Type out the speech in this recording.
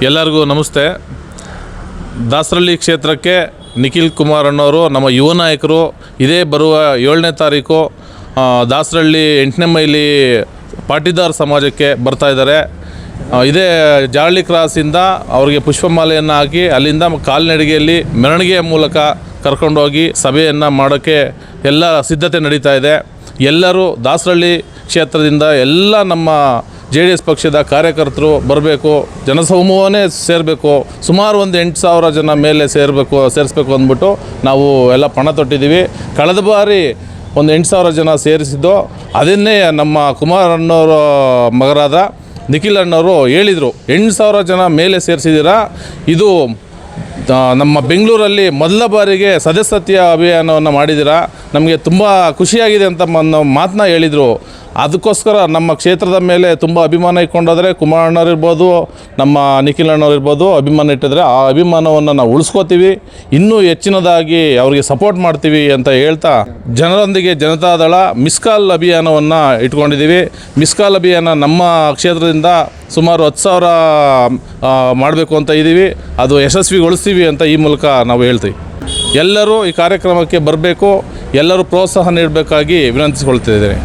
ಎಲ್ಲರಿಗೂ ನಮಸ್ತೆ. ದಾಸರಳ್ಳಿ ಕ್ಷೇತ್ರಕ್ಕೆ ನಿಖಿಲ್ ಕುಮಾರ್ ಅಣ್ಣವರು ನಮ್ಮ ಯುವ ನಾಯಕರು ಇದೇ ಬರುವ 7ನೇ ತಾರೀಕು ದಾಸರಳ್ಳಿ 8ನೇ ಮೈಲಿ ಪಾಟೀದಾರ್ ಸಮಾಜಕ್ಕೆ ಬರ್ತಾ ಇದ್ದಾರೆ. ಇದೇ ಜಾರಳ್ಳಿ ಕ್ರಾಸಿಂದ ಅವರಿಗೆ ಪುಷ್ಪಮಾಲೆಯನ್ನು ಹಾಕಿ ಅಲ್ಲಿಂದ ಕಾಲ್ನಡಿಗೆಯಲ್ಲಿ ಮೆರವಣಿಗೆಯ ಮೂಲಕ ಕರ್ಕೊಂಡೋಗಿ ಸಭೆಯನ್ನು ಮಾಡೋಕ್ಕೆ ಎಲ್ಲ ಸಿದ್ಧತೆ ನಡೀತಾ ಇದೆ. ಎಲ್ಲರೂ ದಾಸರಳ್ಳಿ ಕ್ಷೇತ್ರದಿಂದ ಎಲ್ಲ ನಮ್ಮ JDS ಪಕ್ಷದ ಕಾರ್ಯಕರ್ತರು ಬರಬೇಕು, ಜನಸಮೂಹನೇ ಸೇರಬೇಕು. ಸುಮಾರು ಒಂದು 8,000 ಜನ ಮೇಲೆ ಸೇರಿಸ್ಬೇಕು ಅಂದ್ಬಿಟ್ಟು ನಾವು ಎಲ್ಲ ಪಣ ತೊಟ್ಟಿದ್ದೀವಿ. ಕಳೆದ ಬಾರಿ ಒಂದು 8,000 ಜನ ಸೇರಿಸಿದ್ದು. ಅದನ್ನೇ ನಮ್ಮ ಕುಮಾರ್ ಅಣ್ಣವರ ಮಗರಾದ ನಿಖಿಲ್ ಅಣ್ಣವರು ಹೇಳಿದರು, 8,000 ಜನ ಮೇಲೆ ಸೇರಿಸಿದ್ದೀರಾ, ಇದು ನಮ್ಮ ಬೆಂಗಳೂರಲ್ಲಿ ಮೊದಲ ಬಾರಿಗೆ ಸದಸ್ಯತ್ವ ಅಭಿಯಾನವನ್ನು ಮಾಡಿದ್ದೀರಾ, ನಮಗೆ ತುಂಬ ಖುಷಿಯಾಗಿದೆ ಅಂತ ಮಾತನ್ನ ಹೇಳಿದರು. ಅದಕ್ಕೋಸ್ಕರ ನಮ್ಮ ಕ್ಷೇತ್ರದ ಮೇಲೆ ತುಂಬ ಅಭಿಮಾನ ಇಟ್ಕೊಂಡೋದ್ರೆ ಕುಮಾರ್ ಅಣ್ಣವ್ರು ಇರ್ಬೋದು, ನಮ್ಮ ನಿಖಿಲ್ ಅಣ್ಣವ್ರು ಇರ್ಬೋದು, ಅಭಿಮಾನ ಇಟ್ಟಿದ್ರೆ ಆ ಅಭಿಮಾನವನ್ನು ನಾವು ಉಳಿಸ್ಕೋತೀವಿ, ಇನ್ನೂ ಹೆಚ್ಚಿನದಾಗಿ ಅವರಿಗೆ ಸಪೋರ್ಟ್ ಮಾಡ್ತೀವಿ ಅಂತ ಹೇಳ್ತಾ ಜನರೊಂದಿಗೆ ಜನತಾದಳ ಮಿಸ್ಕಾಲ್ ಅಭಿಯಾನವನ್ನು ಇಟ್ಕೊಂಡಿದ್ದೀವಿ. ಮಿಸ್ಕಾಲ್ ಅಭಿಯಾನ ನಮ್ಮ ಕ್ಷೇತ್ರದಿಂದ ಸುಮಾರು 10,000 ಮಾಡಬೇಕು ಅಂತ ಇದ್ದೀವಿ. ಅದು ಯಶಸ್ವಿಗೊಳಿಸ್ತೀವಿ ಅಂತ ಈ ಮೂಲಕ ನಾವು ಹೇಳ್ತೀವಿ. ಎಲ್ಲರೂ ಈ ಕಾರ್ಯಕ್ರಮಕ್ಕೆ ಬರಬೇಕು, ಎಲ್ಲರೂ ಪ್ರೋತ್ಸಾಹ ನೀಡಬೇಕಾಗಿ ವಿನಂತಿಸಿಕೊಳ್ತಿದ್ದೇನೆ.